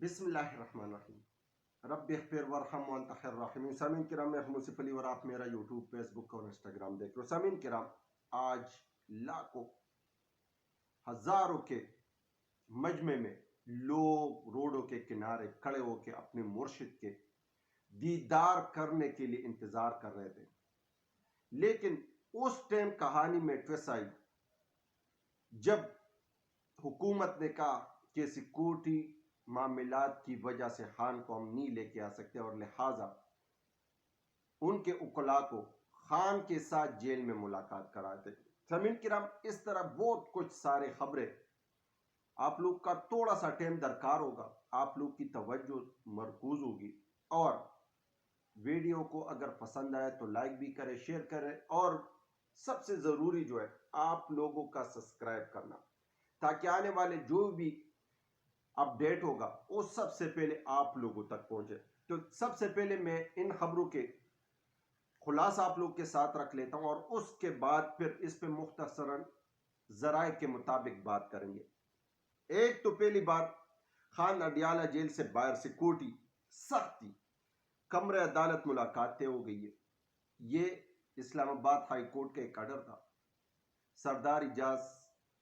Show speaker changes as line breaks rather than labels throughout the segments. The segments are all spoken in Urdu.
بسم اللہ الرحمن الرحیم رب اغفر ورحم وانت خیر الراحمین۔ سامعین کرام، میں موصف علی اور آپ میرا یوٹیوب، فیس بک اور انسٹاگرام دیکھ رہے ہو۔ سامعین کرام، آج لاکھوں ہزاروں کے مجمع میں لوگ روڈوں کے کنارے کھڑے ہو کے اپنے مرشد کے دیدار کرنے کے لیے انتظار کر رہے تھے، لیکن اس ٹائم کہانی میں ٹویسٹ آئی جب حکومت نے کہا کہ سیکورٹی معاملات کی وجہ سے خان کو ہم نہیں لے کے آ سکتے اور لہٰذا ان کے وکلاء کو خان کے ساتھ جیل میں ملاقات کراتے۔ سامعین کرام، اس طرح بہت کچھ سارے خبریں آپ لوگ کا تھوڑا سا ٹائم درکار ہوگا، آپ لوگ کی توجہ مرکوز ہوگی، اور ویڈیو کو اگر پسند آئے تو لائک بھی کرے، شیئر کرے، اور سب سے ضروری جو ہے آپ لوگوں کا سبسکرائب کرنا، تاکہ آنے والے جو بھی اپڈیٹ ہوگا وہ سب سے پہلے آپ لوگوں تک پہنچے۔ تو سب سے پہلے میں ان خبروں کے خلاصہ آپ لوگ کے ساتھ رکھ لیتا ہوں، اور اس کے بعد پھر اس پہ مختصراً ذرائع کے مطابق بات کریں گے۔ ایک تو پہلی بات، خان اڈیالہ جیل سے باہر سیکورٹی سختی، کمرے عدالت ملاقات طے ہو گئی ہے۔ یہ اسلام آباد ہائی کورٹ کا ایک آرڈر تھا، سردار اعجاز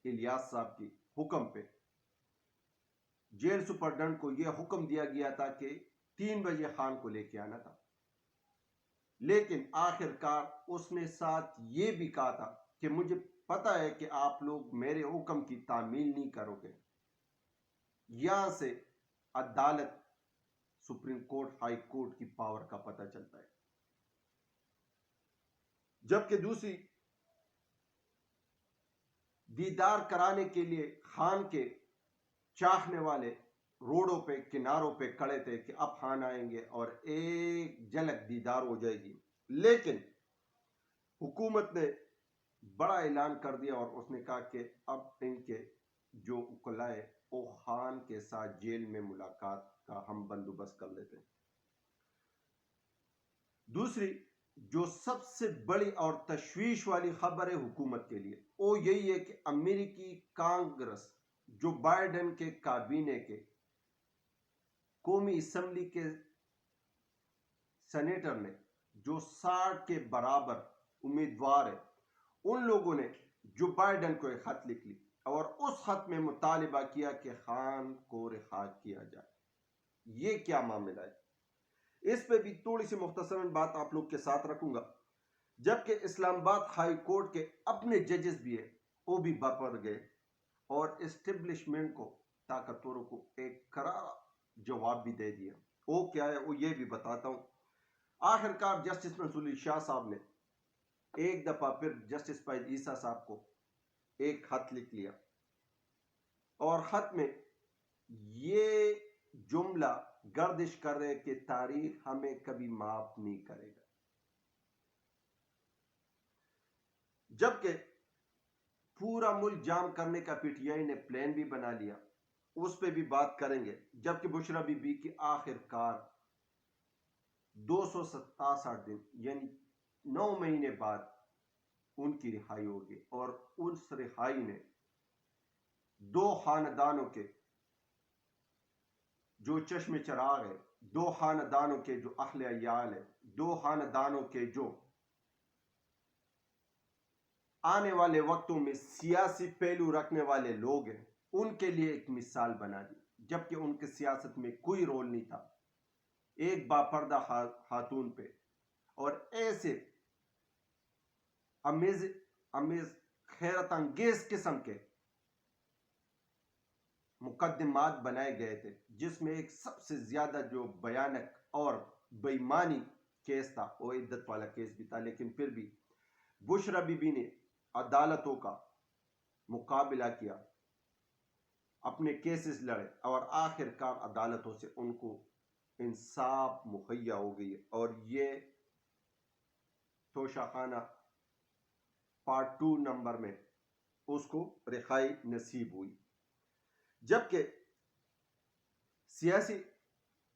الیاس صاحب کے حکم پہ جیل سپرڈنٹ کو یہ حکم دیا گیا تھا کہ 3 بجے خان کو لے کے آنا تھا، لیکن آخر کار اس نے ساتھ یہ بھی کہا تھا کہ مجھے پتا ہے کہ آپ لوگ میرے حکم کی تعمیل نہیں کرو گے۔ یہاں سے عدالت، سپریم کورٹ، ہائی کورٹ کی پاور کا پتہ چلتا ہے۔ جبکہ دوسری، دیدار کرانے کے لیے خان کے چاہنے والے روڈوں پہ، کناروں پہ کھڑے تھے کہ اب خان آئیں گے اور ایک جھلک دیدار ہو جائے گی، لیکن حکومت نے بڑا اعلان کر دیا اور اس نے کہا کہ اب ان کے جو وکلاء ہیں وہ خان کے ساتھ جیل میں ملاقات کا ہم بندوبست کر لیتے ہیں۔ دوسری جو سب سے بڑی اور تشویش والی خبر ہے حکومت کے لیے، وہ یہی ہے کہ امریکی کانگریس، جو بائیڈن کے کابینہ کے قومی اسمبلی کے سینیٹر نے، جو 60 کے برابر امیدوار ہیں، ان لوگوں نے جو بائیڈن کو ایک خط لکھ لی اور اس خط میں مطالبہ کیا کہ خان کو رہا کیا جائے۔ یہ کیا معاملہ ہے؟ اس پہ بھی تھوڑی سی مختصراً بات آپ لوگ کے ساتھ رکھوں گا۔ جبکہ اسلام آباد ہائی کورٹ کے اپنے ججز بھی ہیں، وہ بھی بپر گئے اور اسٹیبلشمنٹ کو، طاقتوروں کو ایک کرارا جواب بھی دے دیا۔ وہ کیا ہے وہ یہ بھی بتاتا ہوں۔ آخر کار جسٹس منصور علی شاہ صاحب نے ایک دفعہ پھر جسٹس فیض عیسیٰ صاحب کو ایک خط لکھ لیا، اور خط میں یہ جملہ گردش کر رہے کہ تاریخ ہمیں کبھی معاف نہیں کرے گا۔ جبکہ پورا ملک جام کرنے کا پی ٹی آئی نے پلان بھی بنا لیا، اس پہ بھی بات کریں گے۔ جبکہ بشرا بی بی کی آخر کار 267 دن یعنی 9 مہینے بعد ان کی رہائی ہوگی، اور اس رہائی نے 2 خاندانوں کے جو چشم چراغ ہے، 2 خاندانوں کے جو اہل عیال ہے، 2 خاندانوں کے جو آنے والے وقتوں میں سیاسی پہلو رکھنے والے لوگ ہیں، ان کے لیے ایک مثال بنا دی۔ جبکہ ان کے سیاست میں کوئی رول نہیں تھا، ایک باپردہ خاتون پہ اور ایسے امیز خیرت انگیز قسم کے مقدمات بنائے گئے تھے، جس میں ایک سب سے زیادہ جو بھیانک اور بے ایمانی کیس تھا وہ عدت والا کیس بھی تھا۔ لیکن پھر بھی بشرا بی بی نے عدالتوں کا مقابلہ کیا، اپنے کیسز لڑے، اور آخر کار عدالتوں سے ان کو انصاف مہیا ہو گئی، اور یہ توشہ خانہ پارٹ 2 نمبر میں اس کو رہائی نصیب ہوئی۔ جبکہ سیاسی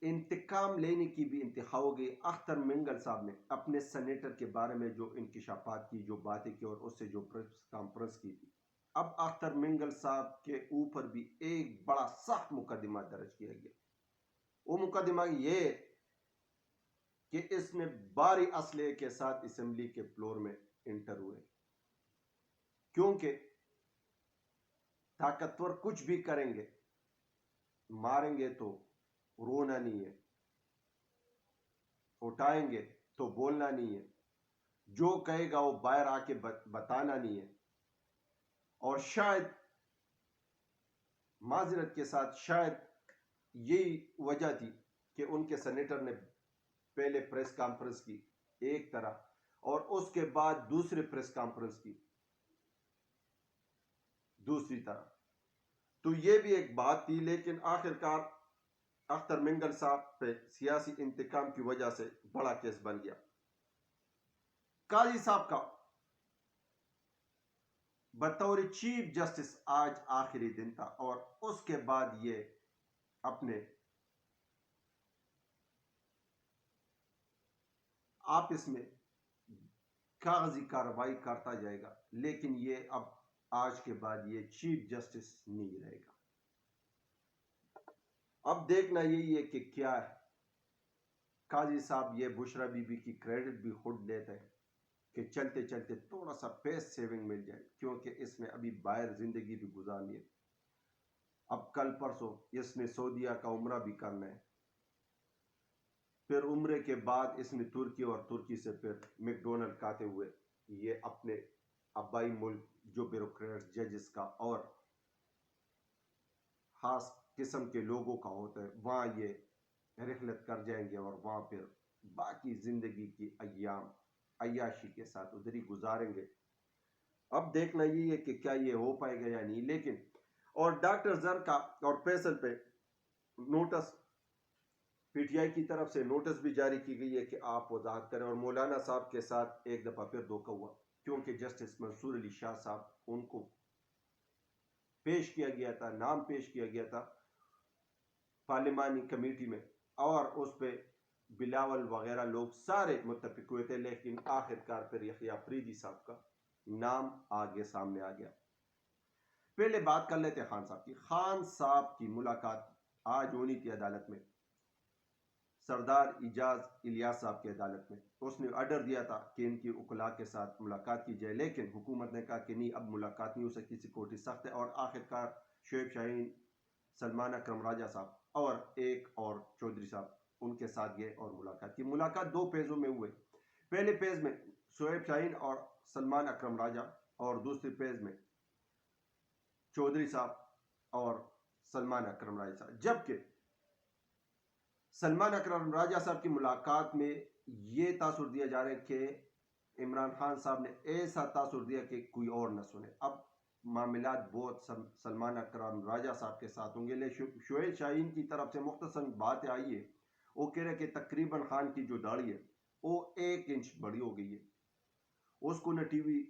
انتقام لینے کی بھی انتہا ہو گئی۔ اختر منگل صاحب نے اپنے سینیٹر کے بارے میں جو انکشافات کی، جو باتیں کی، اور اس سے جو پریس کانفرنس کی تھی، اب اختر منگل صاحب کے اوپر بھی ایک بڑا سخت مقدمہ درج کیا گیا۔ وہ مقدمہ یہ کہ اس نے بھاری اسلحے کے ساتھ اسمبلی کے فلور میں انٹر ہوئے، کیونکہ طاقتور کچھ بھی کریں گے، ماریں گے تو رونا نہیں ہے، اٹھائیں گے تو بولنا نہیں ہے، جو کہے گا وہ باہر آ کے بتانا نہیں ہے۔ اور شاید معذرت کے ساتھ شاید یہی وجہ تھی کہ ان کے سینیٹر نے پہلے پریس کانفرنس کی ایک طرح اور اس کے بعد دوسری پریس کانفرنس کی دوسری طرح، تو یہ بھی ایک بات تھی۔ لیکن آخرکار اختر مینگل صاحب پہ سیاسی انتقام کی وجہ سے بڑا کیس بن گیا۔ قاضی صاحب کا بطور چیف جسٹس آج آخری دن تھا، اور اس کے بعد یہ اپنے آپس میں کاغذی کارروائی کرتا جائے گا، لیکن یہ اب آج کے بعد یہ چیف جسٹس نہیں رہے گا۔ اب دیکھنا یہی ہے کہ کیا ہے۔ قاضی صاحب یہ بشرا بی بی کی کریڈٹ بھی خود لیتے ہیں کہ چلتے چلتے تھوڑا سا پیس سیونگ مل جائے، کیونکہ اس نے ابھی باہر زندگی بھی گزارنی ہے۔ اب کل پرسوں اس نے سعودیہ کا عمرہ بھی کرنا ہے، پھر عمرے کے بعد اس نے ترکی اور ترکی سے پھر میک ڈونلڈ کھاتے ہوئے یہ اپنے آبائی ملک جو بیوروکریٹس ججز کا اور خاص قسم کے لوگوں کا ہوتا ہے وہاں یہ رحلت کر جائیں گے، اور وہاں پھر باقی زندگی کی ایام عیاشی کے ساتھ ادھر ہی گزاریں گے۔ اب دیکھنا یہ ہے کہ کیا یہ ہو پائے گا یا نہیں۔ لیکن اور ڈاکٹر زر کا اور فیصل پہ نوٹس پی ٹی آئی کی طرف سے نوٹس بھی جاری کی گئی ہے کہ آپ وضاحت کریں، اور مولانا صاحب کے ساتھ ایک دفعہ پھر دھوکہ ہوا، کیونکہ جسٹس منصور علی شاہ صاحب ان کو پیش کیا گیا تھا، نام پیش کیا گیا تھا پارلیمانی کمیٹی میں، اور اس پہ بلاول وغیرہ لوگ سارے متفق ہوئے تھے، لیکن آخرکار پھر یحییٰ فریدی صاحب کا نام آگے سامنے آ گیا۔ پہلے بات کر لیتے خان صاحب کی۔ خان صاحب کی ملاقات آج ہونی تھی عدالت میں، سردار اعجاز الیاس صاحب کی عدالت میں۔ اس نے آرڈر دیا تھا کہ ان کی وکلاء کے ساتھ ملاقات کی جائے، لیکن حکومت نے کہا کہ نہیں، اب ملاقات نہیں ہو سکتی، سیکورٹی سخت ہے، اور آخرکار شعیب شاہین، سلمان اکرم راجہ صاحب اور ایک اور چودھری صاحب ان کے ساتھ گئے اور ملاقات کی۔ ملاقات دو فیزوں میں ہوئے، پہلے فیز میں شعیب شاہین اور سلمان اکرم راجہ، اور دوسری فیز میں چودھری صاحب اور سلمان اکرم راجہ صاحب۔ جبکہ سلمان اکرم راجہ صاحب کی ملاقات میں یہ تاثر دیا جا رہا ہے کہ عمران خان صاحب نے ایسا تاثر دیا کہ کوئی اور نہ سنے۔ اب معاملات بہت سلمان اکرم راجہ صاحب کے ساتھ ہوں گے، لیکن شعیب شاہین کی طرف سے مختصر بات آئی ہے، وہ کہہ رہے کہ تقریباً خان کی جو داڑھی ہے وہ 1 انچ بڑی ہو گئی ہے، اس کو نہ ٹی وی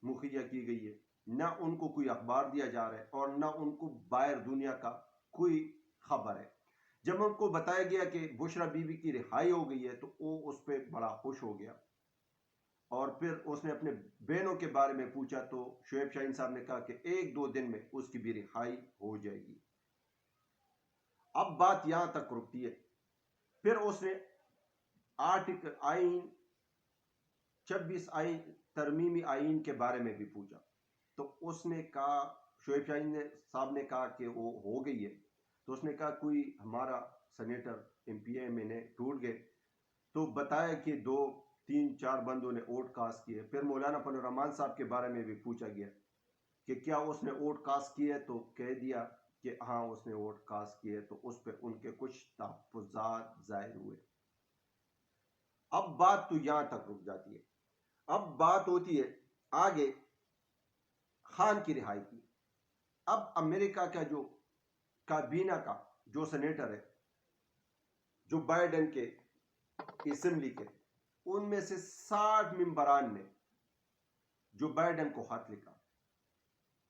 مہیا کی گئی ہے، نہ ان کو کوئی اخبار دیا جا رہا ہے، اور نہ ان کو باہر دنیا کا کوئی خبر ہے۔ جب ان کو بتایا گیا کہ بشرا بی بی کی رہائی ہو گئی ہے تو وہ اس پہ بڑا خوش ہو گیا، اور پھر اس نے اپنے بہنوں کے بارے میں پوچھا تو شعیب شاہین صاحب نے کہا کہ 1-2 دن میں اس کی بھی رہائی ہو جائے گی۔ اب بات یہاں تک رکتی ہے۔ پھر اس نے آرٹیکل آئین 26 آئین ترمیمی آئین کے بارے میں بھی پوچھا، تو اس نے کہا، شعیب شاہین صاحب نے کہا کہ وہ ہو گئی ہے، تو اس نے کہا کوئی ہمارا سینیٹر MPA نے ٹوٹ گئے، تو بتایا کہ 2-3-4 بندوں نے ووٹ کاسٹ کیے۔ پھر مولانا فضل الرحمان صاحب کے بارے میں بھی پوچھا گیا کہ کیا اس نے ووٹ کاسٹ کیے، تو کہہ دیا کہ ہاں اس نے ووٹ کاسٹ کیے، تو اس پہ ان کے کچھ تحفظات ظاہر ہوئے۔ اب بات تو یہاں تک رک جاتی ہے۔ اب بات ہوتی ہے آگے خان کی رہائی کی۔ اب امریکہ کا جو کابینہ کا جو سینیٹر ہے، جو بائیڈن کے اسمبلی کے، ان میں سے 60 ممبران نے جو بائیڈن کو خط لکھا،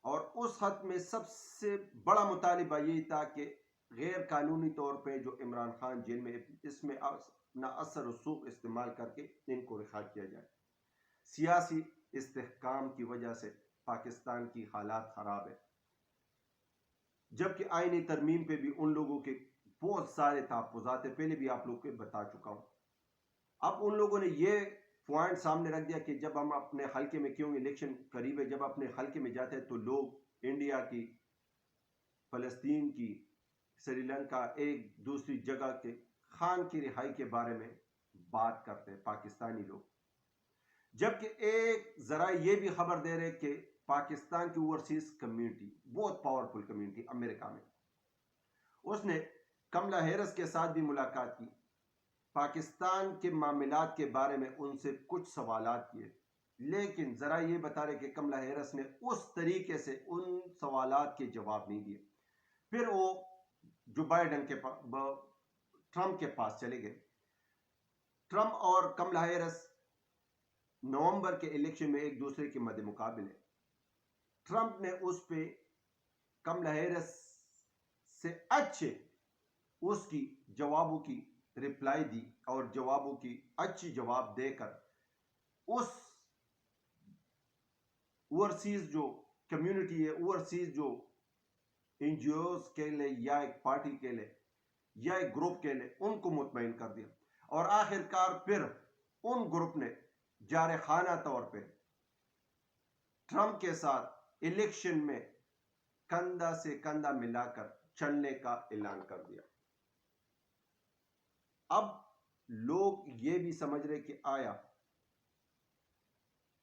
اور اس خط میں سب سے بڑا مطالبہ یہی تھا کہ غیر قانونی طور پہ جو عمران خان جیل میں، اس میں نہ اثر رسوخ استعمال کر کے ان کو رہا کیا جائے۔ سیاسی استحکام کی وجہ سے پاکستان کی حالات خراب ہے، جبکہ آئینی ترمیم پہ بھی ان لوگوں کے بہت سارے تحفظات ہیں، پہلے بھی آپ لوگ کو بتا چکا ہوں. اب ان لوگوں نے یہ پوائنٹ سامنے رکھ دیا کہ جب ہم اپنے حلقے میں، کیوں الیکشن قریب ہے، جب اپنے حلقے میں جاتے ہیں تو لوگ انڈیا کی، فلسطین کی، سری لنکا، ایک دوسری جگہ کے خان کی رہائی کے بارے میں بات کرتے ہیں پاکستانی لوگ، جبکہ ایک ذرائع یہ بھی خبر دے رہے کہ پاکستان کی اوورسیز کمیونٹی بہت پاورفل کمیونٹی امریکہ میں، اس نے کملا ہیرس کے ساتھ بھی ملاقات کی، پاکستان کے معاملات کے بارے میں ان سے کچھ سوالات کیے، لیکن ذرا یہ بتا رہے کہ کملا ہیرس نے اس طریقے سے ان سوالات کے جواب نہیں دیے. پھر وہ جو بائیڈن کے ٹرمپ کے پاس چلے گئے. ٹرمپ اور کملا ہیرس نومبر کے الیکشن میں ایک دوسرے کے مد مقابل ہے. ٹرمپ نے اس پہ کملا ہیرس سے اچھے اس کی جوابوں کی رپلائی دی اور جوابوں کی اچھی جواب دے کر اس اوورسیز جو کمیونٹی ہے، اوورسیز جو این جی اوز کے لئے یا ایک پارٹی کے لئے یا ایک گروپ کے لئے، ان کو مطمئن کر دیا. اور آخر کار پھر ان گروپ نے جارحانہ طور پہ ٹرمپ کے ساتھ الیکشن میں کندھا سے کندھا ملا کر چلنے کا اعلان کر دیا. اب لوگ یہ بھی سمجھ رہے کہ آیا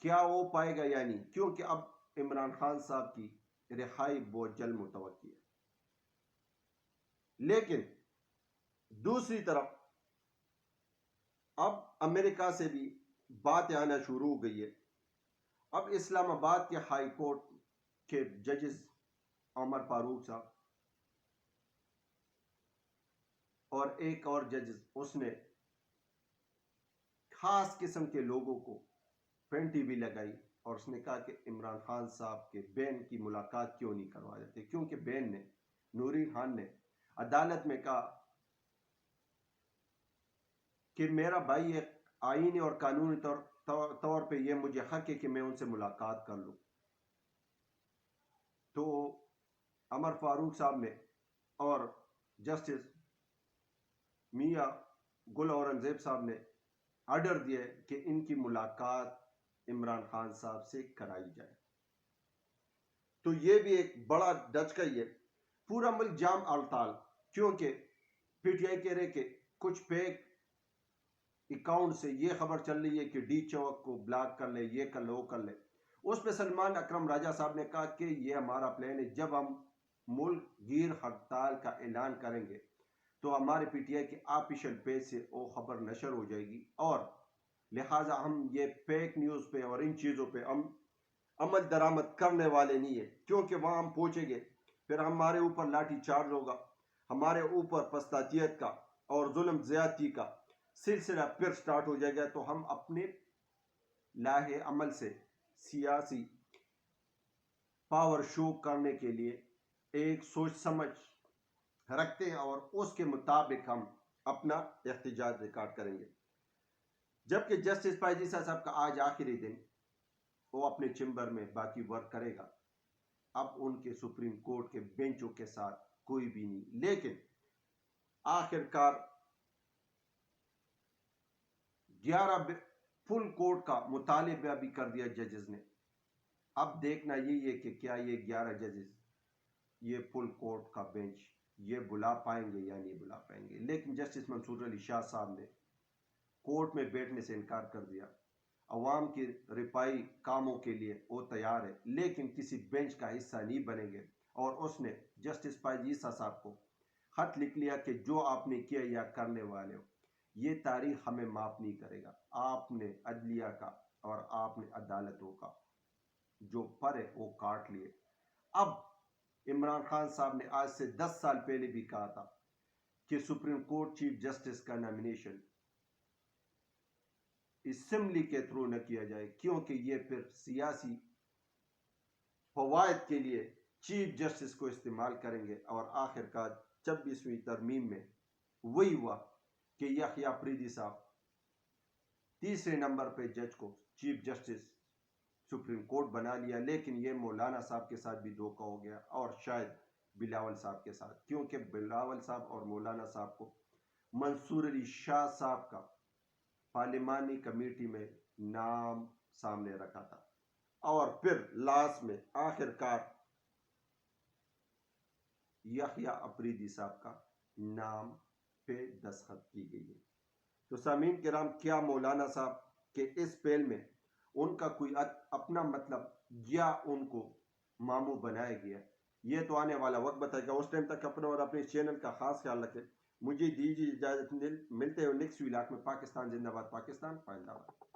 کیا وہ پائے گا یا نہیں، کیونکہ اب عمران خان صاحب کی رہائی بہت جلد متوقع ہے. لیکن دوسری طرف اب امریکہ سے بھی باتیں آنا شروع ہو گئی ہے. اب اسلام آباد کے ہائی کورٹ کے ججز عمر فاروق صاحب اور ایک اور ججز، اس نے خاص قسم کے لوگوں کو پینٹی بھی لگائی اور اس نے کہا کہ عمران خان صاحب کے بہن کی ملاقات کیوں نہیں کروا دیتے، کیونکہ بہن نے، نورین خان نے عدالت میں کہا کہ میرا بھائی ایک آئینی اور قانونی طور پہ یہ مجھے حق ہے کہ میں ان سے ملاقات کر لوں. تو عمر فاروق صاحب نے اور جسٹس میاں گل اورنگزیب صاحب نے آرڈر دیا کہ ان کی ملاقات عمران خان صاحب سے کرائی جائے. تو یہ بھی ایک بڑا دھچکا ہی ہے. پورا ملک جام التال، کیونکہ پی ٹی آئی کہہ رہے کہ کچھ فیک اکاؤنٹ سے یہ خبر چل رہی ہے کہ ڈی چوک کو بلاک کر لے، یہ کر لے، وہ کر لے. اس پہ سلمان اکرم راجہ صاحب نے کہا کہ یہ ہمارا پلان ہے، جب ہم ملک گیر ہڑتال کا اعلان کریں گے تو ہمارے پی ٹی آئی کے آفیشیل پیج سے وہ خبر نشر ہو جائے گی، اور لہٰذا ہم یہ فیک نیوز پہ اور ان چیزوں پہ ہم عمل درآمد کرنے والے نہیں ہیں، کیونکہ وہاں ہم پہنچیں گے پھر ہمارے اوپر لاٹھی چارج ہوگا، ہمارے اوپر پستاتیت کا اور ظلم زیادتی کا سلسلہ پھر سٹارٹ ہو جائے گا. تو ہم اپنے لاہے عمل سے سیاسی پاور شو کرنے کے لیے ایک سوچ سمجھ رکھتے ہیں اور اس کے مطابق ہم اپنا احتجاج ریکارڈ کریں گے. جبکہ جسٹس پائیزیسا صاحب کا آج آخری دن، وہ اپنے چیمبر میں باقی ورک کرے گا. اب ان کے سپریم کورٹ کے بینچوں کے ساتھ کوئی بھی نہیں، لیکن آخر کار 11 فل کورٹ کا مطالبہ بھی کر دیا ججز نے. اب دیکھنا یہی ہے کہ کیا یہ 11 ججز یہ فل کورٹ کا بینچ یہ بلا پائیں گے یا نہیں بلا پائیں گے. لیکن جسٹس منصور علی شاہ صاحب نے کورٹ میں بیٹھنے سے انکار کر دیا. عوام کی رفائی کاموں کے لیے وہ تیار ہے، لیکن کسی بینچ کا حصہ نہیں بنیں گے. اور اس نے جسٹس پائیزیسا صاحب کو خط لکھ لیا کہ جو آپ نے کیا یا کرنے والے ہو، یہ تاریخ ہمیں معاف نہیں کرے گا. آپ نے عدلیہ کا اور آپ نے عدالتوں کا جو پر ہے وہ کاٹ لیے. اب عمران خان صاحب نے آج سے 10 سال پہلے بھی کہا تھا کہ سپریم کورٹ چیف جسٹس کا نامینیشن اسمبلی کے تھرو نہ کیا جائے، کیونکہ یہ پھر سیاسی فوائد کے لیے چیف جسٹس کو استعمال کریں گے. اور آخر کار 26ویں ترمیم میں وہی ہوا کہ یحییٰ فریدی صاحب تیسرے نمبر پہ جج کو چیف جسٹس سپریم کورٹ بنا لیا. لیکن یہ مولانا صاحب کے ساتھ بھی دھوکہ ہو گیا اور شاید بلاول صاحب کے ساتھ، کیونکہ بلاول صاحب اور مولانا صاحب کو منصور علی شاہ صاحب کا پارلیمانی کمیٹی میں نام سامنے رکھا تھا، اور پھر لاسٹ میں آخر کار یحییٰ اپریدی صاحب کا نام پہ دستخط کی گئی ہے۔ تو سامعین کرام، کیا مولانا صاحب کے اس پہل میں ان کا کوئی اپنا مطلب یا ان کو ماموں بنایا گیا؟ یہ تو آنے والا وقت بتائے گا۔ اس ٹائم تک اپنا اور اپنے چینل کا خاص خیال رکھیں۔ مجھے دیجیے اجازت، ملتے ہیں نیکسٹ ولاگ میں۔ پاکستان زندہ باد، پاکستان پائندہ باد۔